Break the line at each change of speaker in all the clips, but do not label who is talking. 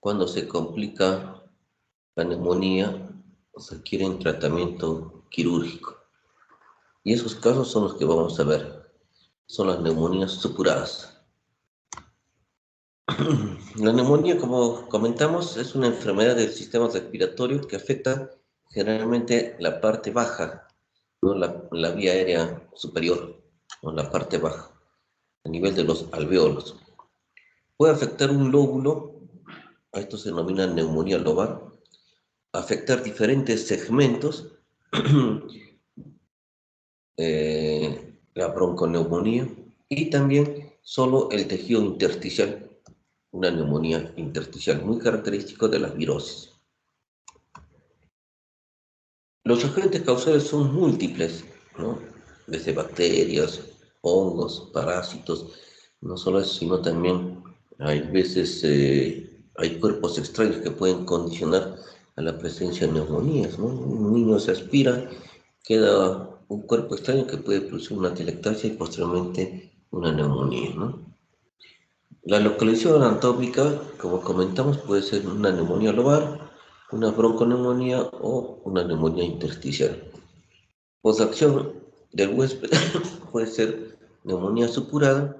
Cuando se complica la neumonía, se requiere un tratamiento quirúrgico. Y esos casos son los que vamos a ver. Son las neumonías supuradas. La neumonía, como comentamos, es una enfermedad del sistema respiratorio que afecta generalmente la parte baja, ¿no? La vía aérea superior, o la parte baja, a nivel de los alvéolos. Puede afectar un lóbulo, a esto se denomina neumonía lobar, afectar diferentes segmentos, la bronconeumonía, y también solo el tejido intersticial, una neumonía intersticial, muy característico de las virosis. Los agentes causales son múltiples, ¿no? Desde bacterias, hongos, parásitos, no solo eso, sino también hay veces hay cuerpos extraños que pueden condicionar a la presencia de neumonías, ¿no? Un niño se aspira, queda un cuerpo extraño que puede producir una atelectasia y posteriormente una neumonía, ¿no? La localización anatómica, como comentamos, puede ser una neumonía lobar, una bronconeumonía o una neumonía intersticial. Posacción del huésped puede ser neumonía supurada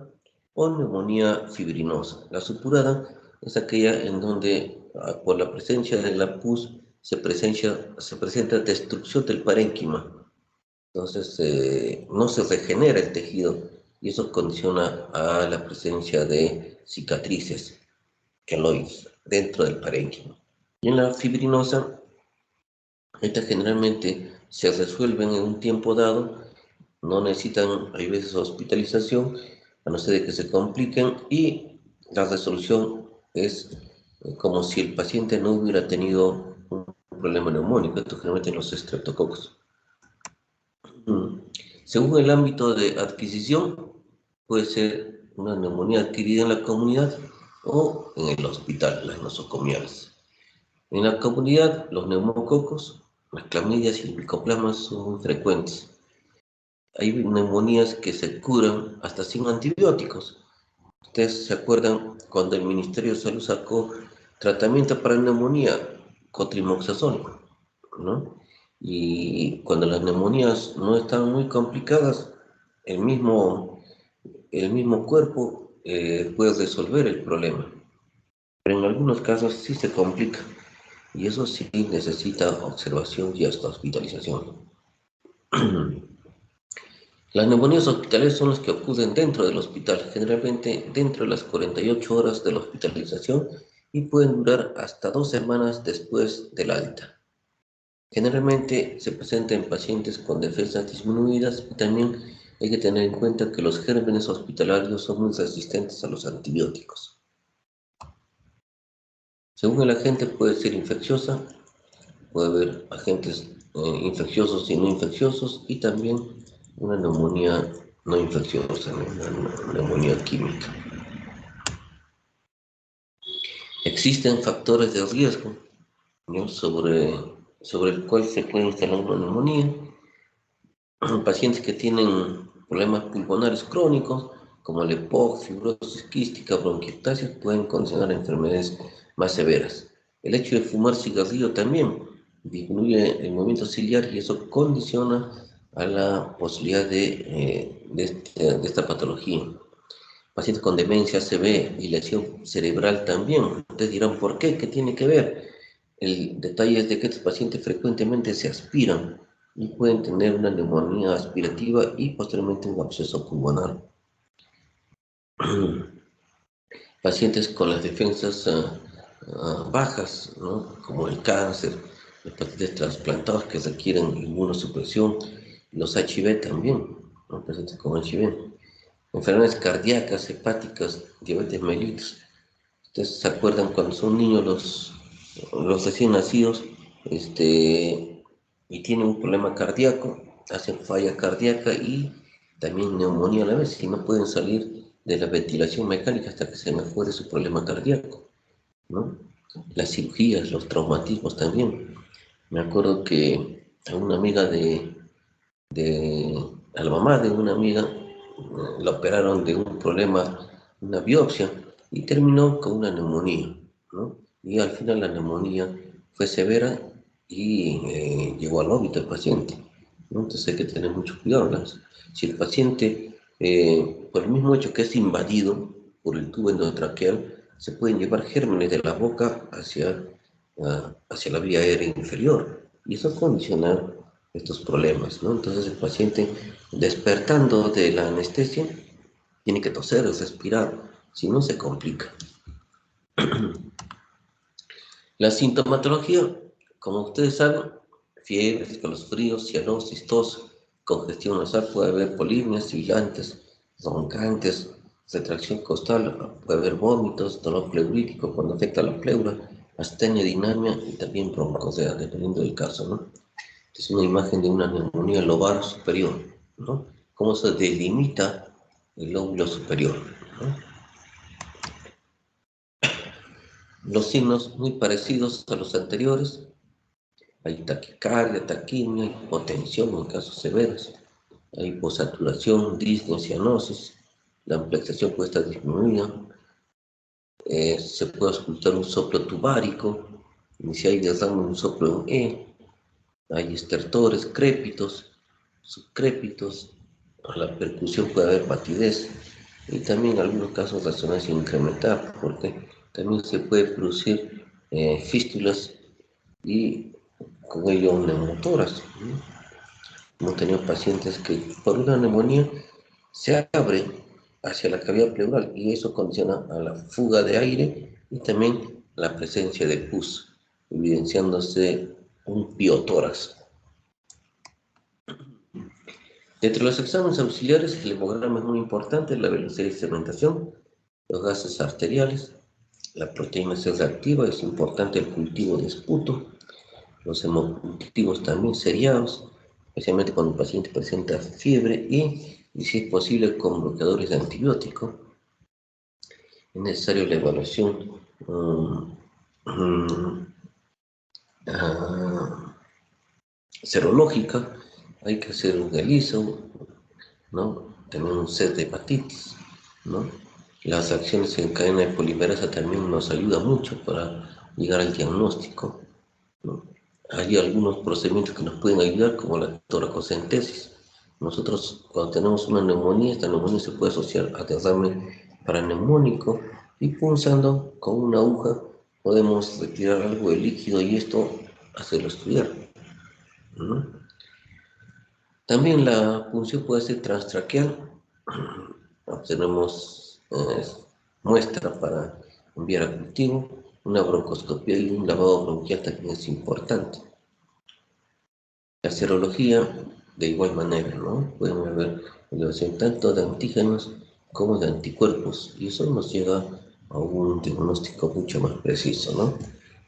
o neumonía fibrinosa. La supurada es aquella en donde por la presencia de la pus se presenta destrucción del parénquima. Entonces no se regenera el tejido y eso condiciona a la presencia de cicatrices, queloides, dentro del parénquima. Y en la fibrinosa, estas generalmente se resuelven en un tiempo dado, no necesitan, hay veces, hospitalización, a no ser de que se compliquen, y la resolución es como si el paciente no hubiera tenido un problema neumónico, esto generalmente en los estreptococos. Según el ámbito de adquisición, puede ser una neumonía adquirida en la comunidad o en el hospital, las nosocomiales. En la comunidad, los neumococos, las clamidias y el micoplasma son muy frecuentes. Hay neumonías que se curan hasta sin antibióticos. Ustedes se acuerdan cuando el Ministerio de Salud sacó tratamiento para neumonía, cotrimoxazol, ¿no? Y cuando las neumonías no están muy complicadas, el mismo cuerpo puede resolver el problema. Pero en algunos casos sí se complica y eso sí necesita observación y hasta hospitalización. Las neumonías hospitalares son las que ocurren dentro del hospital, generalmente dentro de las 48 horas de la hospitalización y pueden durar hasta 2 semanas después del alta. Generalmente se presenta en pacientes con defensas disminuidas y también hay que tener en cuenta que los gérmenes hospitalarios son muy resistentes a los antibióticos. Según el agente puede ser infecciosa, puede haber agentes infecciosos y no infecciosos y también una neumonía no infecciosa, una neumonía química. Existen factores de riesgo, ¿no? sobre el cual se puede instalar una neumonía. Pacientes que tienen problemas pulmonares crónicos, como el EPOC, fibrosis quística, bronquiectasis, pueden condicionar enfermedades más severas. El hecho de fumar cigarrillo también disminuye el movimiento ciliar y eso condiciona a la posibilidad de esta patología. Pacientes con demencia, ACV y lesión cerebral también. Ustedes dirán, ¿por qué? ¿Qué tiene que ver? El detalle es de que estos pacientes frecuentemente se aspiran y pueden tener una neumonía aspirativa y posteriormente un absceso pulmonar. Pacientes con las defensas bajas, ¿no? Como el cáncer, los pacientes trasplantados que requieren inmunosupresión, los HIV también, ¿no? Pacientes con HIV. Enfermedades cardíacas, hepáticas, diabetes mellitus. Ustedes se acuerdan cuando son niños los recién nacidos y tienen un problema cardíaco, hacen falla cardíaca y también neumonía a la vez, y no pueden salir de la ventilación mecánica hasta que se mejore su problema cardíaco, ¿no? Las cirugías, los traumatismos también. Me acuerdo que a una amiga a la mamá de una amiga, la operaron de un problema, una biopsia, y terminó con una neumonía, ¿no? y al final la neumonía fue severa y llegó al óbito el paciente, ¿no? Entonces hay que tener mucho cuidado, ¿no? Si el paciente, por el mismo hecho que es invadido por el tubo endotraqueal, se pueden llevar gérmenes de la boca hacia la vía aérea inferior, y eso condiciona estos problemas, ¿no? Entonces el paciente, despertando de la anestesia, tiene que toser o respirar, si no se complica. La sintomatología, como ustedes saben, fiebre, escalofríos, cianosis, tos, congestión nasal, puede haber polinias, sibilantes, roncantes, retracción costal, puede haber vómitos, dolor pleurítico cuando afecta la pleura, astenia, dinamia y también broncosea, dependiendo del caso, ¿no? Es una imagen de una neumonía lobar superior, ¿no? Cómo se delimita el lóbulo superior, ¿no? Los signos muy parecidos a los anteriores. Hay taquicardia, taquimia, hipotensión en casos severos. Hay hiposaturación, disnea, cianosis. La ampliación puede estar disminuida. Se puede auscultar un soplo tubárico. Y si hay derrame, un soplo en E. Hay estertores, crépitos, subcrépitos. A la percusión puede haber patidez. Y también en algunos casos resonancia incremental, porque también se puede producir fístulas y con ello neumotoras, ¿no? Hemos tenido pacientes que por una neumonía se abre hacia la cavidad pleural y eso condiciona a la fuga de aire y también la presencia de pus, evidenciándose un piotórax. Dentro de los exámenes auxiliares, el hemograma es muy importante, la velocidad de sedimentación, los gases arteriales, la proteína C reactiva, es importante el cultivo de esputo, los hemocultivos también seriados, especialmente cuando el paciente presenta fiebre y si es posible con bloqueadores de antibiótico. Es necesario la evaluación uh, serológica, hay que hacer un ELISA, ¿no? Tener un set de hepatitis, ¿no? Las acciones en cadena de polimerasa también nos ayuda mucho para llegar al diagnóstico, ¿no? Hay algunos procedimientos que nos pueden ayudar, como la toracocentesis. Nosotros, cuando tenemos una neumonía, esta neumonía se puede asociar a derrame paraneumónico y punzando con una aguja podemos retirar algo de líquido y esto hacerlo estudiar, ¿no? También la punción puede ser transtraqueal. Obtenemos muestra para enviar a cultivo, una broncoscopia y un lavado bronquial también es importante. La serología, de igual manera, ¿no? Pueden haber elevación tanto de antígenos como de anticuerpos, y eso nos lleva a un diagnóstico mucho más preciso, ¿no?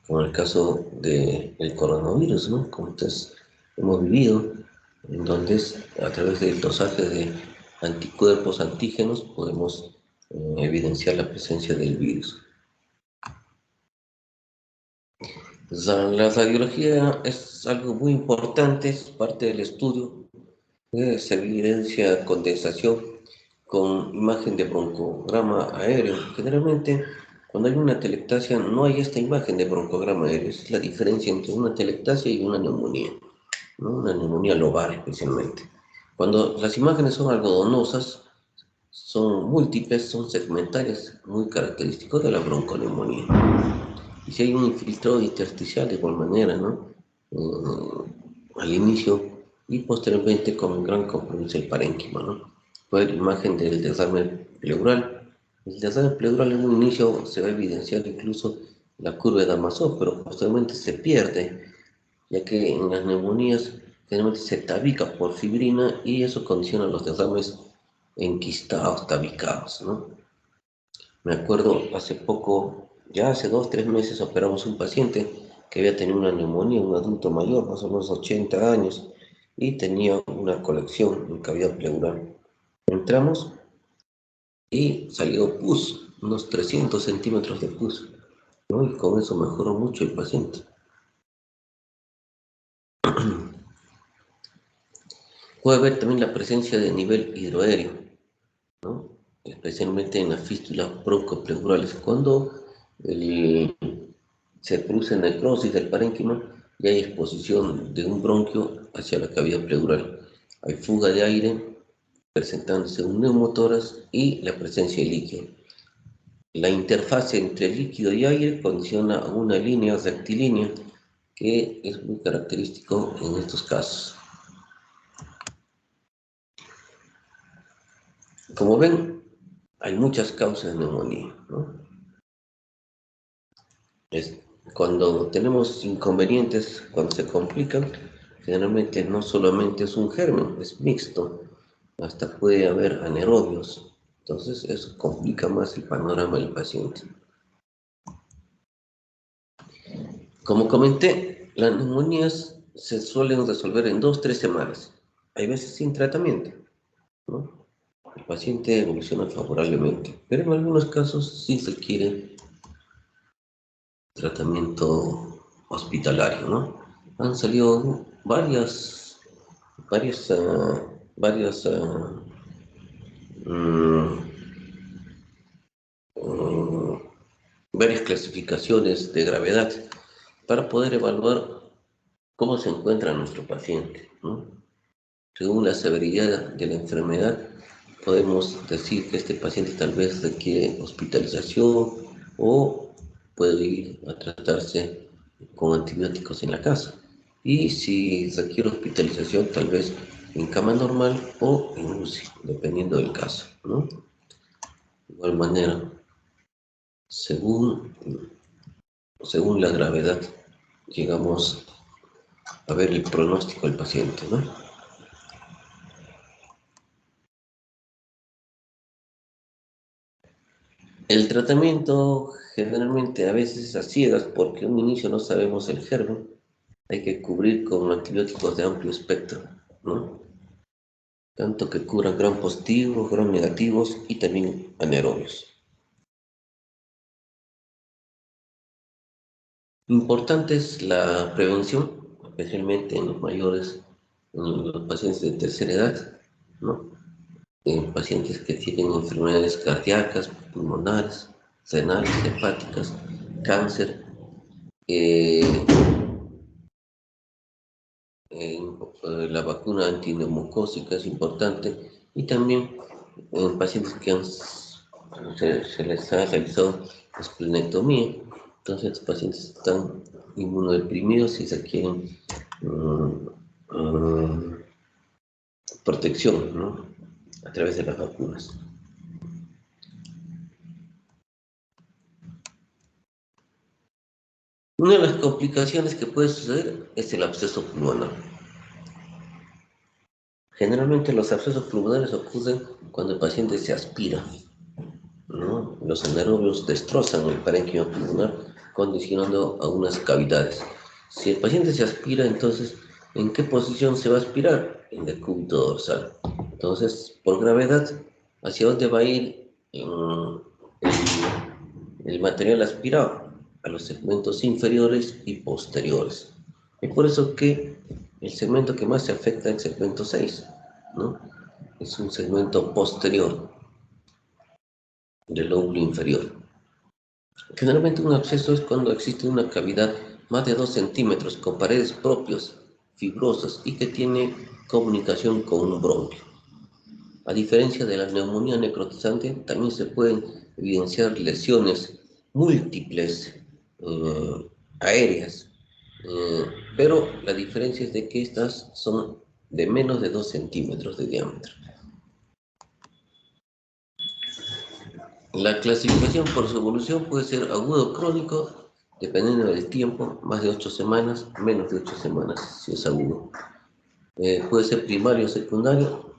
Como en el caso del coronavirus, ¿no? Como ustedes hemos vivido, en donde a través del dosaje de anticuerpos, antígenos, podemos evidenciar la presencia del virus. La radiología es algo muy importante, es parte del estudio. Se evidencia condensación con imagen de broncograma aéreo. Generalmente, cuando hay una telectasia, no hay esta imagen de broncograma aéreo. Esa es la diferencia entre una telectasia y una neumonía, ¿no? Una neumonía lobar especialmente. Cuando las imágenes son algodonosas, son múltiples, son segmentarias, muy característicos de la bronconeumonía. Y si hay un infiltrado intersticial de igual manera, ¿no? Al inicio y posteriormente con gran compromiso el parénquima, ¿no? Fue la imagen del derrame pleural. El derrame pleural en un inicio se va a evidenciar incluso la curva de Damasov, pero posteriormente se pierde, ya que en las neumonías generalmente se tabica por fibrina y eso condiciona los derrames enquistados, tabicados, ¿no? Me acuerdo hace poco, ya hace 2, 3 meses, operamos un paciente que había tenido una neumonía, un adulto mayor, más o menos 80 años, y tenía una colección en cavidad pleural. Entramos y salió pus, unos 300 centímetros de pus, ¿no? Y con eso mejoró mucho el paciente. Puede haber también la presencia de nivel hidroaéreo, ¿no? Especialmente en las fístulas broncopleurales, cuando el se produce necrosis del parénquima y hay exposición de un bronquio hacia la cavidad pleural. Hay fuga de aire presentándose un neumotórax y la presencia de líquido. La interfase entre líquido y aire condiciona a una línea rectilínea que es muy característico en estos casos. Como ven, hay muchas causas de neumonía, ¿no? Cuando tenemos inconvenientes, cuando se complican, generalmente no solamente es un germen, es mixto, hasta puede haber anaerobios. Entonces eso complica más el panorama del paciente. Como comenté, las neumonías se suelen resolver en 2-3 semanas, hay veces sin tratamiento, ¿no? El paciente evoluciona favorablemente, pero en algunos casos sí se requiere tratamiento hospitalario, ¿no? Han salido varias, varias, mm, mm, varias clasificaciones de gravedad para poder evaluar cómo se encuentra nuestro paciente, ¿no? Según la severidad de la enfermedad, podemos decir que este paciente tal vez requiere hospitalización o puede ir a tratarse con antibióticos en la casa. Y si requiere hospitalización, tal vez en cama normal o en UCI, dependiendo del caso, ¿no? De igual manera, según, según la gravedad, llegamos a ver el pronóstico del paciente, ¿no? El tratamiento generalmente a veces a ciegas porque un inicio no sabemos el germen, hay que cubrir con antibióticos de amplio espectro, ¿no? Tanto que cubran gram positivos, gram negativos y también anaerobios. Importante es la prevención, especialmente en los mayores, en los pacientes de tercera edad, ¿no? En pacientes que tienen enfermedades cardíacas, pulmonares, renales, hepáticas, cáncer, eh, la vacuna antineumocócica es importante y también en pacientes que se les ha realizado esplenectomía. Entonces, estos pacientes están inmunodeprimidos y requieren protección, ¿no? A través de las vacunas. Una de las complicaciones que puede suceder es el absceso pulmonar. Generalmente los abscesos pulmonares ocurren cuando el paciente se aspira, ¿no? Los anaerobios destrozan el parénquima pulmonar, condicionando a unas cavidades. Si el paciente se aspira, entonces, ¿en qué posición se va a aspirar? En el cúbito dorsal. Entonces, por gravedad, ¿hacia dónde va a ir el material aspirado? A los segmentos inferiores y posteriores. Es por eso que el segmento que más se afecta es el segmento 6, ¿no? Es un segmento posterior del lóbulo inferior. Generalmente un absceso es cuando existe una cavidad más de 2 centímetros con paredes propias, fibrosas y que tiene comunicación con un bronquio. A diferencia de la neumonía necrotizante, también se pueden evidenciar lesiones múltiples aéreas, pero la diferencia es de que estas son de menos de 2 centímetros de diámetro. La clasificación por su evolución puede ser agudo o crónico, dependiendo del tiempo, más de 8 semanas, menos de 8 semanas, si es agudo. Puede ser primario o secundario.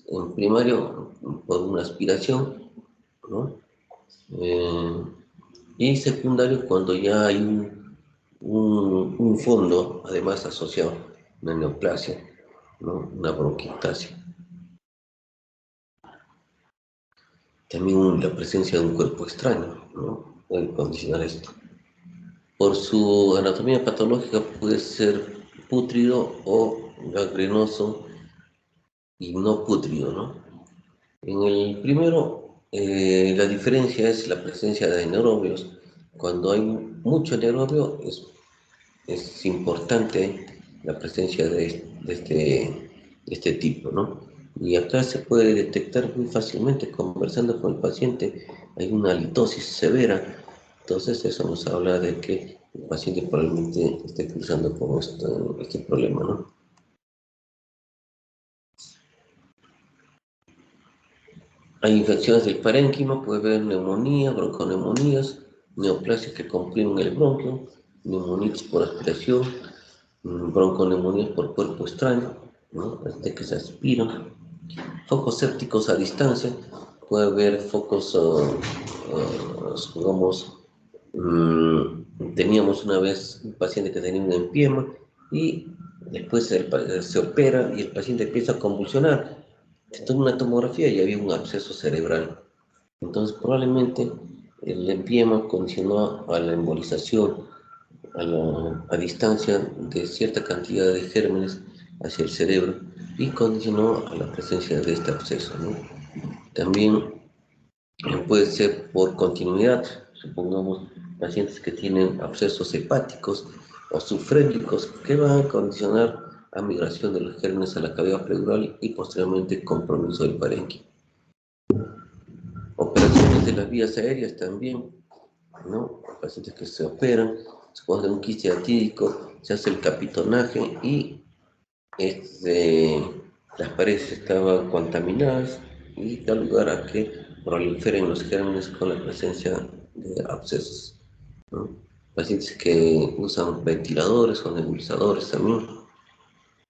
En primario, por una aspiración, ¿no? Y secundario cuando ya hay un fondo, además asociado a una neoplasia, ¿no? Una bronquiectasia. También la presencia de un cuerpo extraño, ¿no? Puede condicionar esto. Por su anatomía patológica puede ser pútrido o gangrenoso y no pútrido, ¿no? En el primero, la diferencia es la presencia de anaerobios. Cuando hay mucho anaerobio es importante la presencia de este tipo, ¿no? Y acá se puede detectar muy fácilmente conversando con el paciente. Hay una halitosis severa, entonces eso nos habla de que el paciente probablemente esté cruzando con este problema, ¿no? Hay infecciones del parénquima, puede haber neumonía, bronconeumonías, neoplasias que comprimen el bronquio, neumonitis por aspiración, bronconeumonías por cuerpo extraño, ¿no? De que se aspiran. Focos sépticos a distancia, puede haber focos, digamos, teníamos una vez un paciente que tenía un empiema y después se opera y el paciente empieza a convulsionar. Se toma una tomografía y había un absceso cerebral. Entonces, probablemente el empiema condicionó a la embolización a distancia de cierta cantidad de gérmenes hacia el cerebro y condicionó a la presencia de este absceso, ¿no? También puede ser por continuidad, supongamos pacientes que tienen abscesos hepáticos o sufrénicos que van a condicionar a migración de los gérmenes a la cavidad pleural y posteriormente compromiso del parénquima. Operaciones de las vías aéreas también, ¿no? Pacientes que se operan, se pone un quiste atídico, se hace el capitonaje y las paredes estaban contaminadas y da lugar a que proliferen los gérmenes con la presencia de abscesos, ¿no? Pacientes que usan ventiladores o nebulizadores también.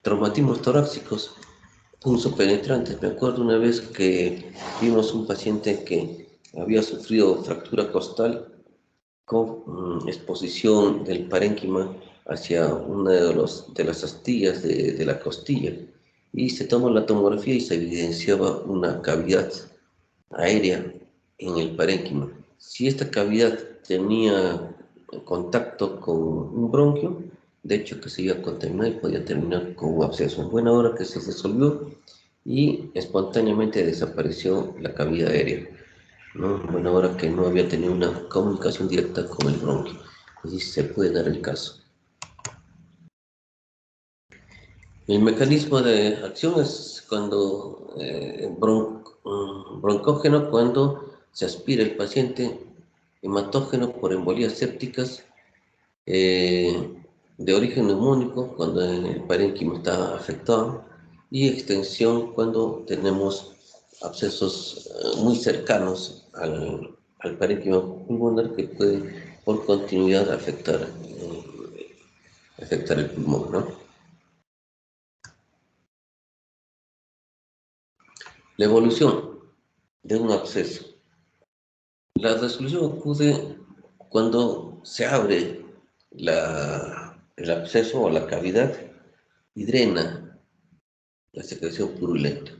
Traumatismos torácicos, punzopenetrantes. Me acuerdo una vez que vimos un paciente que había sufrido fractura costal con exposición del parénquima hacia una de las astillas de la costilla y se tomó la tomografía y se evidenciaba una cavidad aérea en el parénquima. Si esta cavidad tenía contacto con un bronquio, de hecho que se iba a contaminar y podía terminar con un absceso. En buena hora que se disolvió y espontáneamente desapareció la cavidad aérea, ¿no? Bueno, ahora que no había tenido una comunicación directa con el bronquio. Así se puede dar el caso. El mecanismo de acción es cuando broncógeno cuando se aspira el paciente, hematógeno por embolías sépticas, de origen neumónico cuando el parénquima está afectado y extensión cuando tenemos abscesos muy cercanos al parénquima pulmonar que puede por continuidad afectar el pulmón, ¿no? La evolución de un absceso. La resolución ocurre cuando se abre el absceso o la cavidad y drena la secreción purulenta.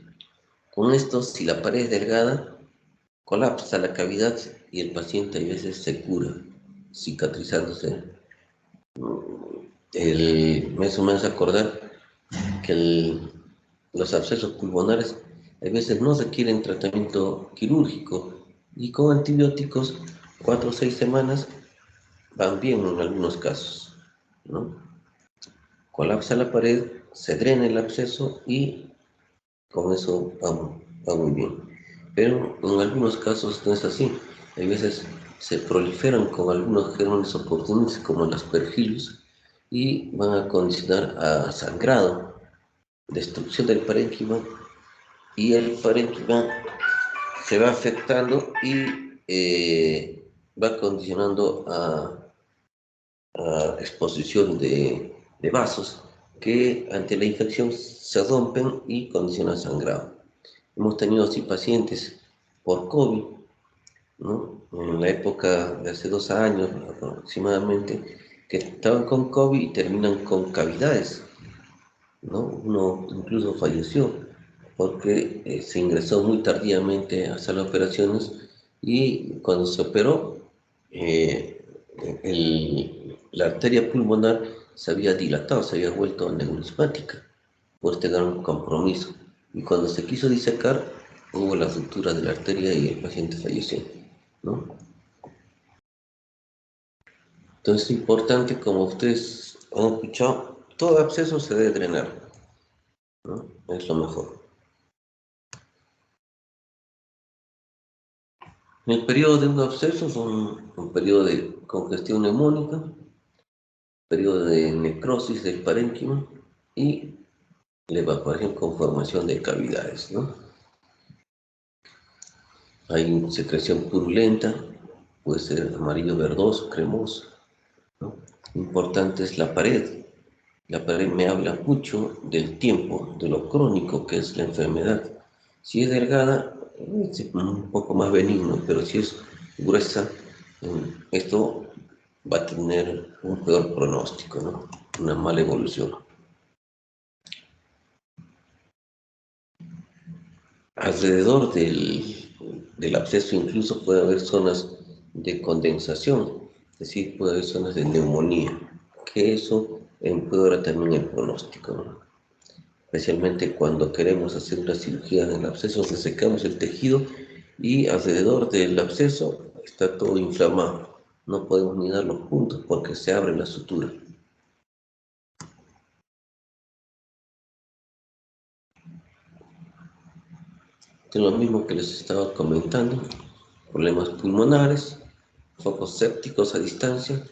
Con esto, si la pared es delgada, colapsa la cavidad y el paciente a veces se cura, cicatrizándose. Me hace acordar que los abscesos pulmonares a veces no requieren tratamiento quirúrgico y con antibióticos 4 o 6 semanas van bien en algunos casos, ¿no? Colapsa la pared, se drena el absceso y con eso va muy bien. Pero en algunos casos no es así. Hay veces se proliferan con algunos gérmenes oportunistas como el Aspergillus y van a condicionar a sangrado, destrucción del parénquima y el parénquima se va afectando y va condicionando a exposición de vasos que ante la infección se rompen y condicionan sangrado. Hemos tenido así pacientes por COVID, ¿no? En la época de hace 2 años aproximadamente, que estaban con COVID y terminan con cavidades, ¿no? Uno incluso falleció porque se ingresó muy tardíamente a sala de operaciones y cuando se operó, eh, la arteria pulmonar se había dilatado, se había vuelto aneurismática por este gran compromiso. Y cuando se quiso disecar, hubo la ruptura de la arteria y el paciente falleció, ¿no? Entonces es importante, como ustedes han escuchado, todo absceso se debe drenar, ¿no? Es lo mejor. El periodo de un absceso es un periodo de congestión neumónica, periodo de necrosis del parénquima y la evacuación con formación de cavidades, ¿no? Hay secreción purulenta, puede ser amarillo verdoso, cremoso, ¿no? Importante es la pared. La pared me habla mucho del tiempo, de lo crónico que es la enfermedad. Si es delgada, es un poco más benigno, pero si es gruesa, esto va a tener un peor pronóstico, ¿no? Una mala evolución. Alrededor del absceso incluso puede haber zonas de condensación, es decir, puede haber zonas de neumonía, que eso empeora también el pronóstico, ¿no? Especialmente cuando queremos hacer una cirugía del absceso, resecamos el tejido y alrededor del absceso está todo inflamado. No podemos ni dar los puntos porque se abre la sutura. Es lo mismo que les estaba comentando, problemas pulmonares, focos sépticos a distancia,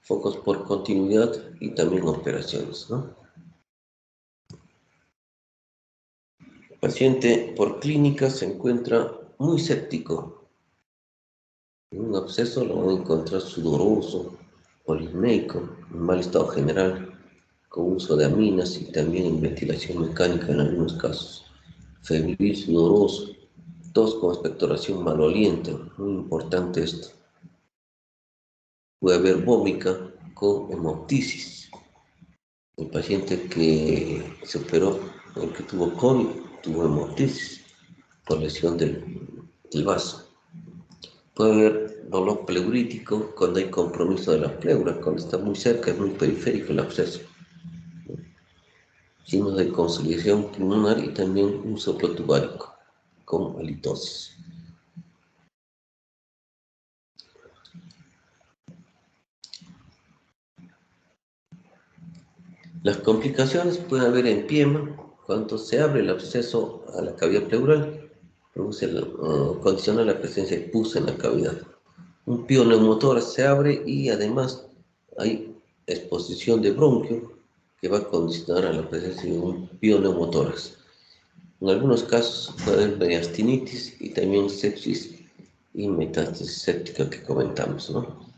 focos por continuidad y también operaciones, ¿no? El paciente por clínica se encuentra muy séptico. En un absceso lo van a encontrar sudoroso, polisneico, en mal estado general, con uso de aminas y también en ventilación mecánica en algunos casos. Febril, sudoroso, tos con expectoración maloliente, muy importante esto. Puede haber vómica con hemoptisis. El paciente que se operó, el que tuvo COVID, tuvo hemoptisis por lesión del vaso. Puede haber dolor pleurítico cuando hay compromiso de la pleura, cuando está muy cerca, es muy periférico el absceso. Signos de consolidación pulmonar y también un soplo tubárico con halitosis. Las complicaciones pueden haber empiema cuando se abre el absceso a la cavidad pleural, condiciona la presencia de pus en la cavidad. Un pioneumotórax se abre y además hay exposición de bronquio que va a condicionar a la presencia de un pioneumotórax. En algunos casos puede haber mediastinitis y también sepsis y metástasis séptica que comentamos, ¿no?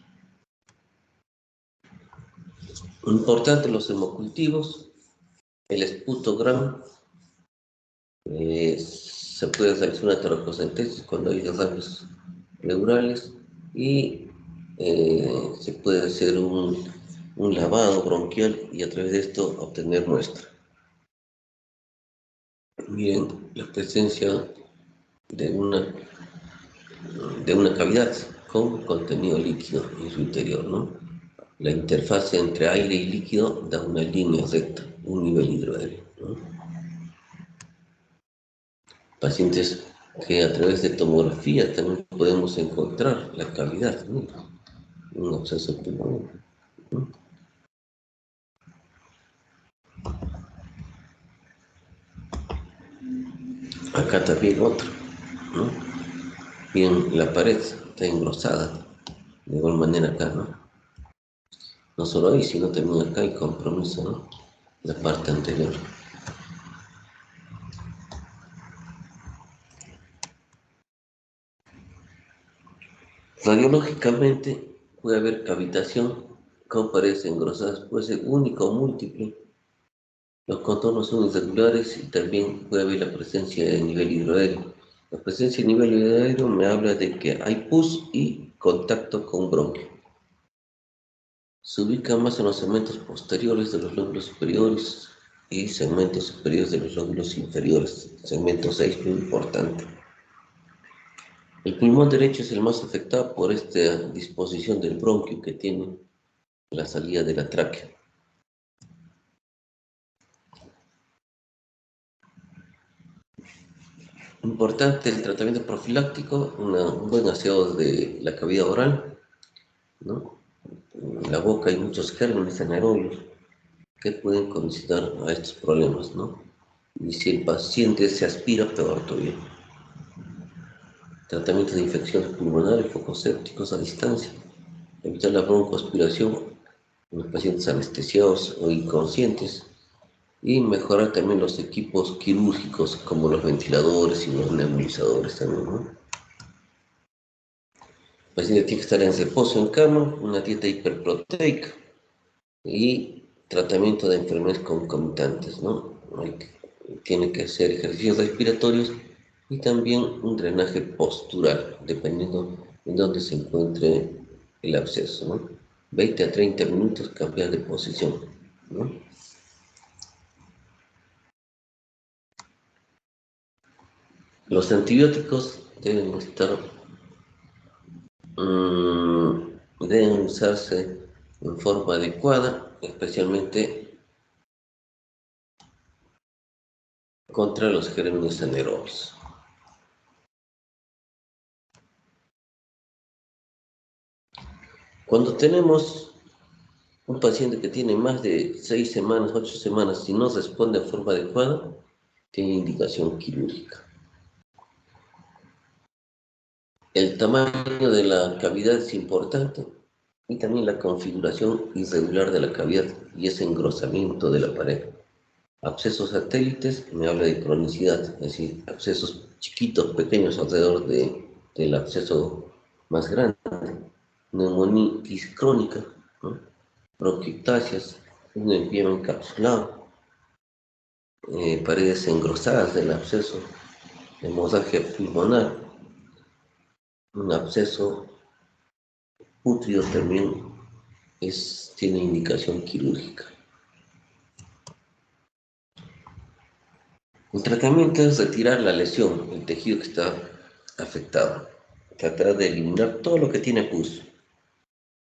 Importante los hemocultivos, el esputogram, se puede realizar una toracocentesis cuando hay derrames pleurales y se puede hacer un lavado bronquial y a través de esto obtener muestra. Miren la presencia de una cavidad con contenido líquido en su interior, ¿no? La interfase entre aire y líquido da una línea recta, un nivel hidroaéreo, ¿no? Pacientes que a través de tomografía también podemos encontrar la cavidad, ¿no? Un absceso pulmonar, ¿no? Acá también otro, ¿no? Bien, la pared está engrosada, de igual manera acá, ¿no? No solo ahí, sino también acá hay compromiso, ¿no? La parte anterior. Radiológicamente puede haber cavitación con paredes engrosadas, puede ser única o múltiple. Los contornos son irregulares y también puede haber la presencia de nivel hidroaéreo. La presencia de nivel hidroaéreo me habla de que hay pus y contacto con bronquio. Se ubica más en los segmentos posteriores de los lóbulos superiores y segmentos superiores de los lóbulos inferiores. Segmento 6, muy importante. El pulmón derecho es el más afectado por esta disposición del bronquio que tiene la salida de la tráquea. Importante el tratamiento profiláctico, un buen aseo de la cavidad oral, ¿no? En la boca hay muchos gérmenes anaerobios que pueden condicionar a estos problemas, ¿no? Y si el paciente se aspira, peor todavía. Tratamiento de infecciones pulmonares, focos sépticos a distancia. Evitar la broncoaspiración en los pacientes anestesiados o inconscientes. Y mejorar también los equipos quirúrgicos como los ventiladores y los nebulizadores también, ¿no? El paciente tiene que estar en reposo en cama, una dieta hiperproteica y tratamiento de enfermedades concomitantes, ¿no? Tiene que hacer ejercicios respiratorios y también un drenaje postural, dependiendo en dónde se encuentre el absceso, ¿no? 20 a 30 minutos cambiar de posición, ¿no? Los antibióticos deben usarse en forma adecuada, especialmente contra los gérmenes anaerobios. Cuando tenemos un paciente que tiene más de 6 semanas, 8 semanas, y no responde de forma adecuada, tiene indicación quirúrgica. El tamaño de la cavidad es importante y también la configuración irregular de la cavidad y ese engrosamiento de la pared. Abscesos satélites me habla de cronicidad, es decir, abscesos chiquitos, pequeños alrededor del absceso más grande. Neumonitis crónica, ¿no? Bronquiectasias, un empiema encapsulado, paredes engrosadas del absceso, hemorragia pulmonar, un absceso pútrido también tiene indicación quirúrgica. El tratamiento es retirar la lesión, el tejido que está afectado, tratar de eliminar todo lo que tiene pus,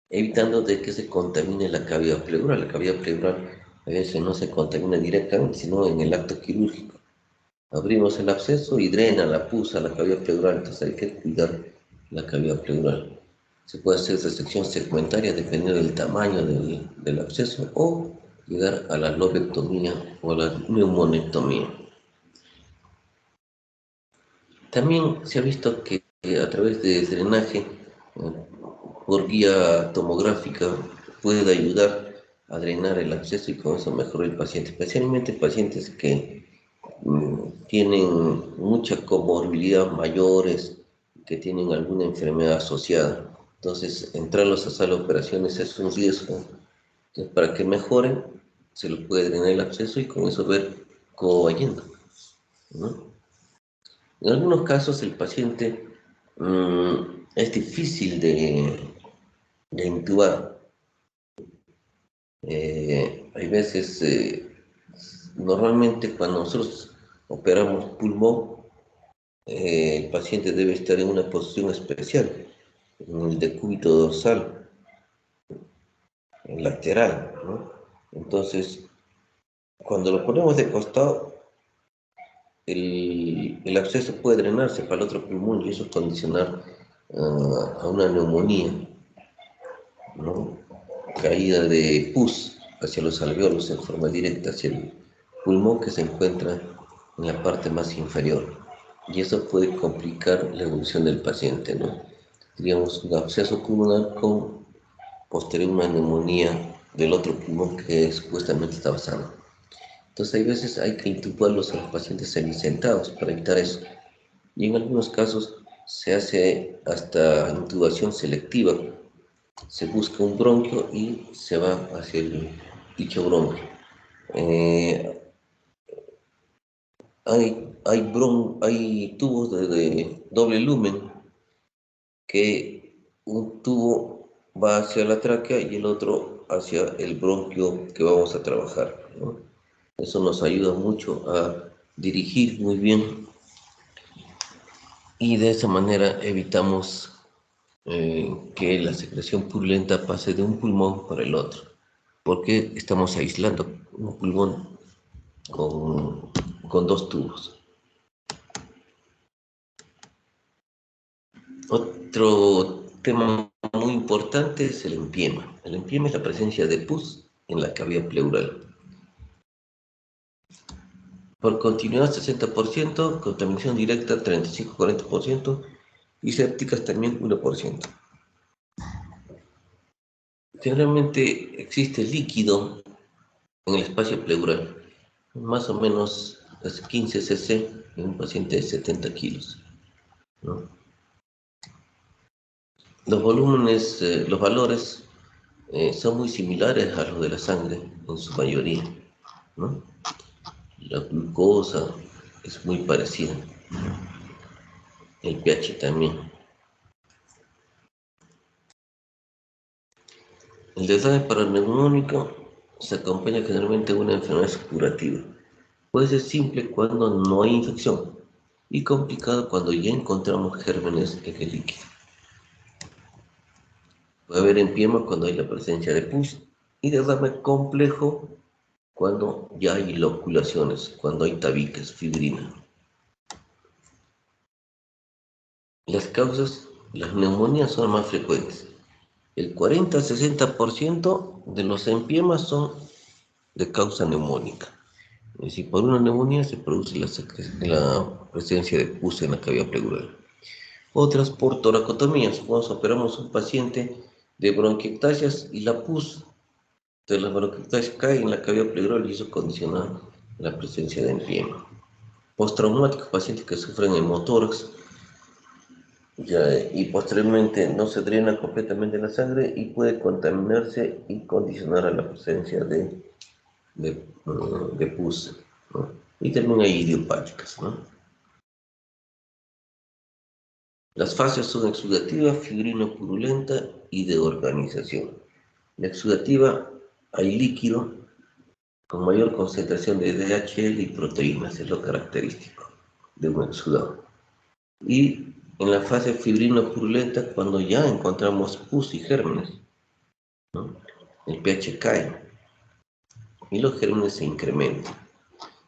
evitando de que se contamine la cavidad pleural. La cavidad pleural a veces no se contamina directamente, sino en el acto quirúrgico. Abrimos el absceso y drena la pus a la cavidad pleural, entonces hay que cuidar la cavidad pleural. Se puede hacer resección segmentaria dependiendo del tamaño del absceso o llegar a la lobectomía o a la neumonectomía. También se ha visto que a través de drenaje por guía tomográfica puede ayudar a drenar el absceso y con eso mejorar el paciente, especialmente pacientes que tienen mucha comorbilidad, mayores, que tienen alguna enfermedad asociada. Entonces, entrarlos a sala de operaciones es un riesgo. Entonces, para que mejoren, se les puede drenar el absceso y con eso ver cómo va yendo, ¿no? En algunos casos el paciente es difícil de intubar. Hay veces, normalmente cuando nosotros operamos pulmón, el paciente debe estar en una posición especial, en el decúbito dorsal, en lateral, ¿no? Entonces, cuando lo ponemos de costado, el absceso puede drenarse para el otro pulmón y eso condicionar a una neumonía, ¿no? Caída de pus hacia los alveolos en forma directa hacia el pulmón que se encuentra en la parte más inferior. Y eso puede complicar la evolución del paciente, ¿no? Digamos, un absceso pulmonar con posterior una neumonía del otro pulmón que supuestamente estaba sano. Entonces, hay veces hay que intubarlos a los pacientes semisentados para evitar eso. Y en algunos casos se hace hasta intubación selectiva. Se busca un bronquio y se va hacia el dicho bronquio. Eh, hay tubos de doble lumen que un tubo va hacia la tráquea y el otro hacia el bronquio que vamos a trabajar, ¿no? Eso nos ayuda mucho a dirigir muy bien y de esa manera evitamos que la secreción purulenta pase de un pulmón para el otro, porque estamos aislando un pulmón con dos tubos. Otro tema muy importante es el empiema. El empiema es la presencia de pus en la cavidad pleural. Por continuidad 60%, contaminación directa 35-40% y sépticas también 1%. Generalmente existe líquido en el espacio pleural, más o menos 15 cc en un paciente de 70 kilos, ¿no? Los volúmenes, los valores son muy similares a los de la sangre en su mayoría, ¿no? La glucosa es muy parecida, el pH también. El desastre paraneumónico se acompaña generalmente de una enfermedad curativa. Puede ser simple cuando no hay infección y complicado cuando ya encontramos gérmenes en el líquido. Puede haber empiema cuando hay la presencia de pus y derrame complejo cuando ya hay loculaciones, cuando hay tabiques, fibrina. Las causas, las neumonías son más frecuentes. El 40-60% de los empiemas son de causa neumónica. Es decir, por una neumonía se produce la presencia de pus en la cavidad pleural. Otras por toracotomías, cuando operamos a un paciente de bronquiectasias y la pus de la bronquiectasia cae en la cavidad pleural y eso condiciona la presencia de empiema. Postraumáticos, pacientes que sufren hemotórax y posteriormente no se drena completamente la sangre y puede contaminarse y condicionar a la presencia de pus, ¿no? Y también hay idiopáticas, ¿no? Las fases son exudativa, fibrino-purulenta y de organización. La exudativa hay líquido con mayor concentración de DHL y proteínas, es lo característico de un exudado. Y en la fase fibrino-purulenta, cuando ya encontramos pus y gérmenes, ¿no? El pH cae y los gérmenes se incrementan.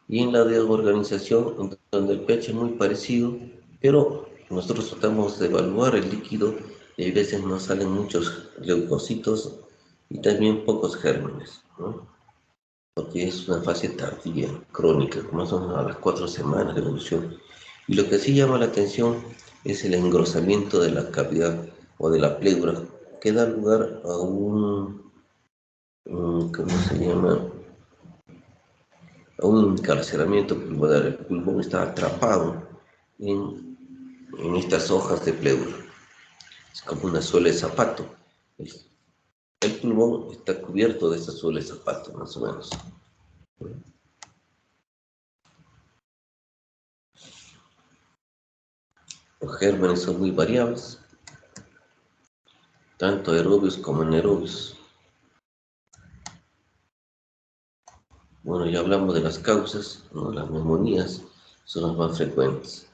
Y en la de organización, donde el pH es muy parecido, pero nosotros tratamos de evaluar el líquido y a veces nos salen muchos leucocitos y también pocos gérmenes, ¿no? Porque es una fase tardía, crónica, más o menos a las 4 semanas de evolución. Y lo que sí llama la atención es el engrosamiento de la cavidad o de la pleura, que da lugar a ¿cómo se llama? A un encarcelamiento pulmonar. El pulmón está atrapado en estas hojas de pleura. Es como una suela de zapato. El pulmón está cubierto de esa suela de zapato, más o menos. Los gérmenes son muy variables, tanto aerobios como anaerobios. Bueno, ya hablamos de las causas, ¿no? Las neumonías son las más frecuentes.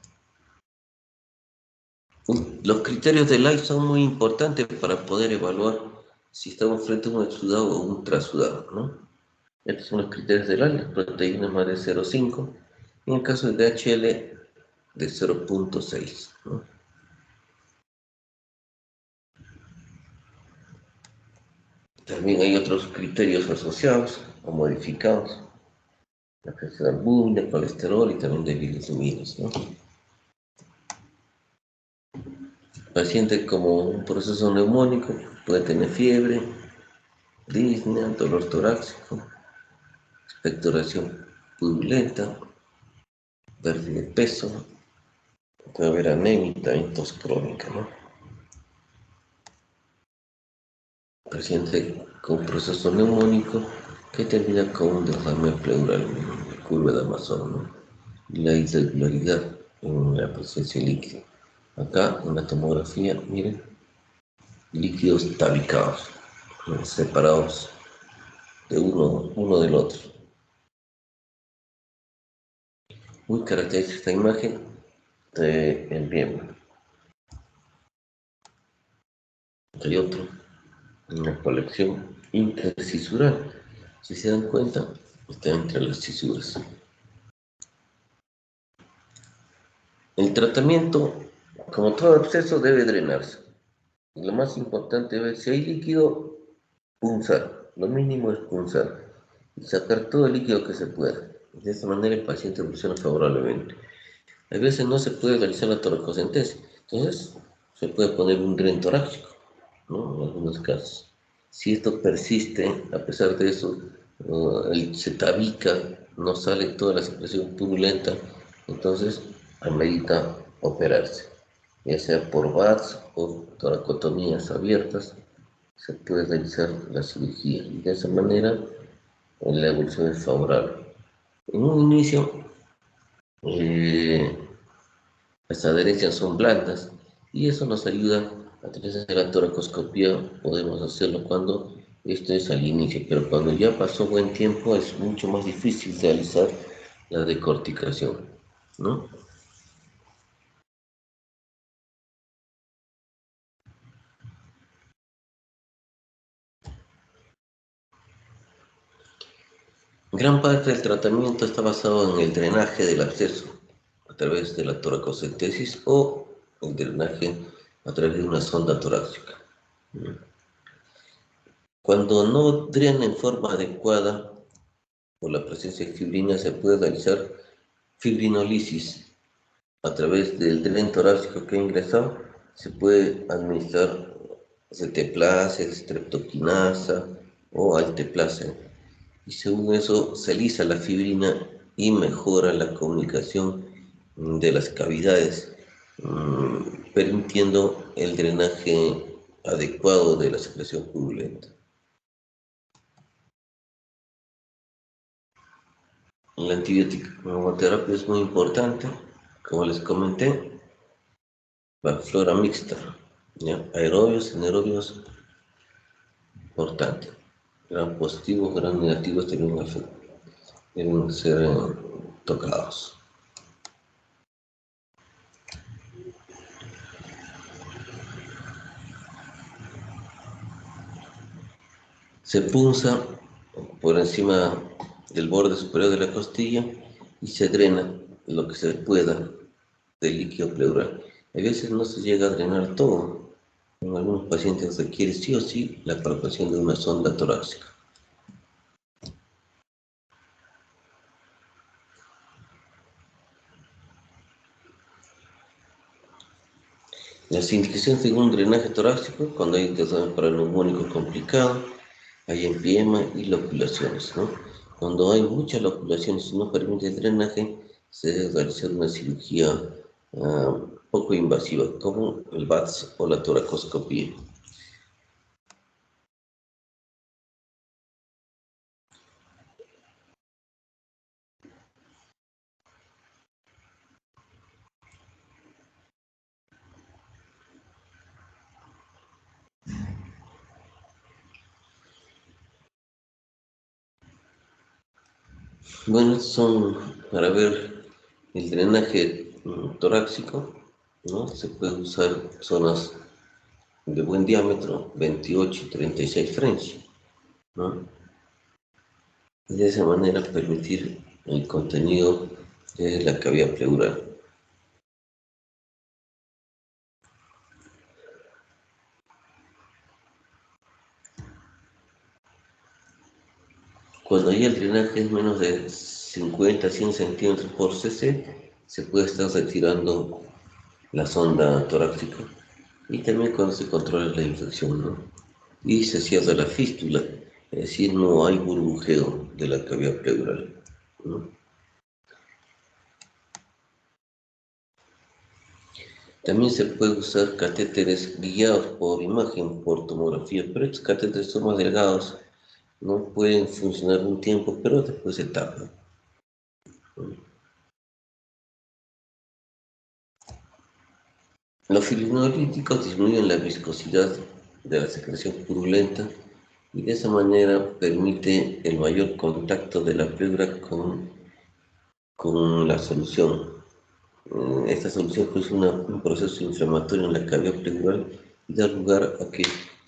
Los criterios de Life son muy importantes para poder evaluar si estamos frente a un exudado o un trasudado, ¿no? Estos son los criterios de Life, las proteínas más de 0,5, y en el caso de DHL de 0,6, ¿no? También hay otros criterios asociados o modificados, la presión de albúmina, colesterol y también de bilirrubinas, ¿no? Paciente como un proceso neumónico puede tener fiebre, disnea, dolor torácico, expectoración purulenta, pérdida de peso, puede haber anemia y también tos crónica, ¿no? Paciente con proceso neumónico que termina con un derrame pleural en la curva de Amazon, ¿no? Y la irregularidad en la presencia líquida. Acá en la tomografía, miren, líquidos tabicados, separados de uno del otro. Muy característica esta imagen del miembro. Hay otro, una colección intercisural. Si se dan cuenta, está entre las cisuras. El tratamiento, como todo absceso, debe drenarse. Lo más importante es ver si hay líquido, punzar. Lo mínimo es punzar y sacar todo el líquido que se pueda. De esta manera el paciente evoluciona favorablemente. A veces no se puede realizar la toracocentesis, entonces se puede poner un dren torácico, ¿no? En algunos casos. Si esto persiste, a pesar de eso, se tabica, no sale toda la secreción purulenta, entonces amerita operarse, ya sea por VATS o toracotomías abiertas, se puede realizar la cirugía y de esa manera la evolución es favorable. En un inicio, eh, las adherencias son blandas y eso nos ayuda a través de la toracoscopía. Podemos hacerlo cuando esto es al inicio, pero cuando ya pasó buen tiempo es mucho más difícil realizar la decorticación, ¿no? Gran parte del tratamiento está basado en el drenaje del absceso a través de la toracocentesis o el drenaje a través de una sonda torácica. Cuando no drena en forma adecuada por la presencia de fibrina, se puede realizar fibrinolisis a través del dren torácico que ha ingresado. Se puede administrar ceteplase, streptoquinasa o alteplase. Y según eso se lisa la fibrina y mejora la comunicación de las cavidades, permitiendo el drenaje adecuado de la secreción purulenta. La antibiótico es muy importante, como les comenté, la flora mixta, ¿ya? Aerobios, anaerobios, importante. Gran positivos, gran negativos deben ser tocados. Se punza por encima del borde superior de la costilla y se drena lo que se pueda del líquido pleural. A veces no se llega a drenar todo. En algunos pacientes requiere sí o sí la palpación de una sonda torácica. Las indicaciones de un drenaje torácico, cuando hay desorden paraneumónico complicado, hay empiema y loculaciones, ¿no? Cuando hay muchas loculaciones y no permite el drenaje, se debe realizar una cirugía poco invasiva, como el VATS o la toracoscopía. Bueno, estos son para ver el drenaje torácico, ¿no? Se puede usar zonas de buen diámetro, 28 y 36 French, ¿no? Y de esa manera permitir el contenido de la cavidad pleural. Cuando ya el drenaje es menos de 50 a 100 centímetros por cc, se puede estar retirando la sonda torácica. Y también cuando se controla la infección, ¿no? Y se cierra la fístula, es decir, no hay burbujeo de la cavidad pleural, ¿no? También se puede usar catéteres guiados por imagen, por tomografía, pero estos catéteres son más delgados, no pueden funcionar un tiempo, pero después se tapan. Los fibrinolíticos disminuyen la viscosidad de la secreción purulenta y de esa manera permite el mayor contacto de la pleura con la solución. Esta solución produce un proceso inflamatorio en la cavidad pleural y da lugar a que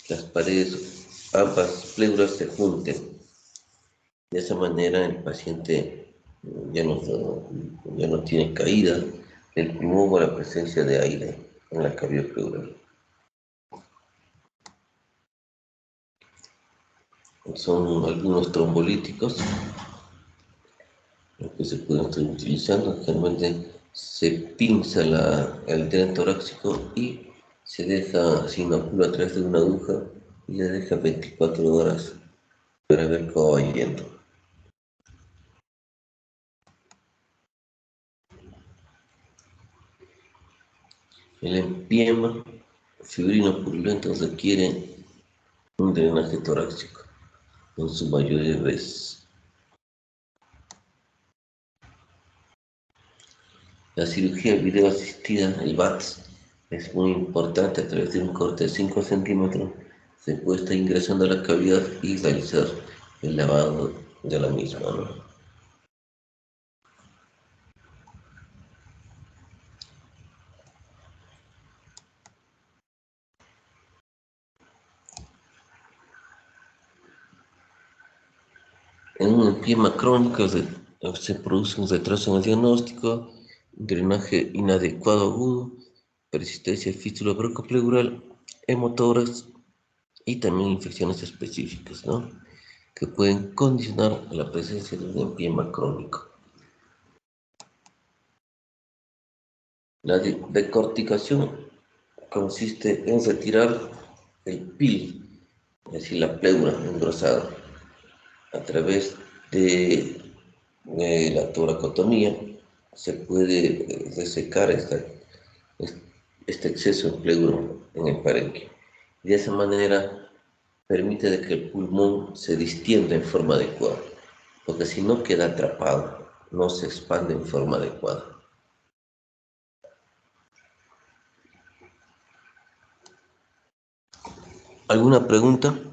las paredes, ambas pleuras se junten. De esa manera el paciente ya no, ya no tiene caída del pulmón o la presencia de aire en la cavidad pleural. son algunos trombolíticos que se pueden estar utilizando. Generalmente se pinza el tren torácico y se inocula a través de una aguja y le deja 24 horas para ver cómo va yendo. El empiema fibrino purulento requiere un drenaje torácico en su mayoría de veces. La cirugía video asistida, el VATS, es muy importante. A través de un corte de 5 centímetros se puede estar ingresando a la cavidad y realizar el lavado de la misma, ¿no? En un empiema crónico se produce un retraso en el diagnóstico, drenaje inadecuado agudo, persistencia de fístula broncopleural, hemotoras y también infecciones específicas, ¿no? Que pueden condicionar la presencia de un empiema crónico. La decorticación consiste en retirar el pil, es decir, la pleura engrosada, a través de la toracotomía. Se puede resecar este exceso de pleura en el parenquio. De esa manera permite de que el pulmón se distienda en forma adecuada, porque si no queda atrapado, no se expande en forma adecuada. ¿Alguna pregunta?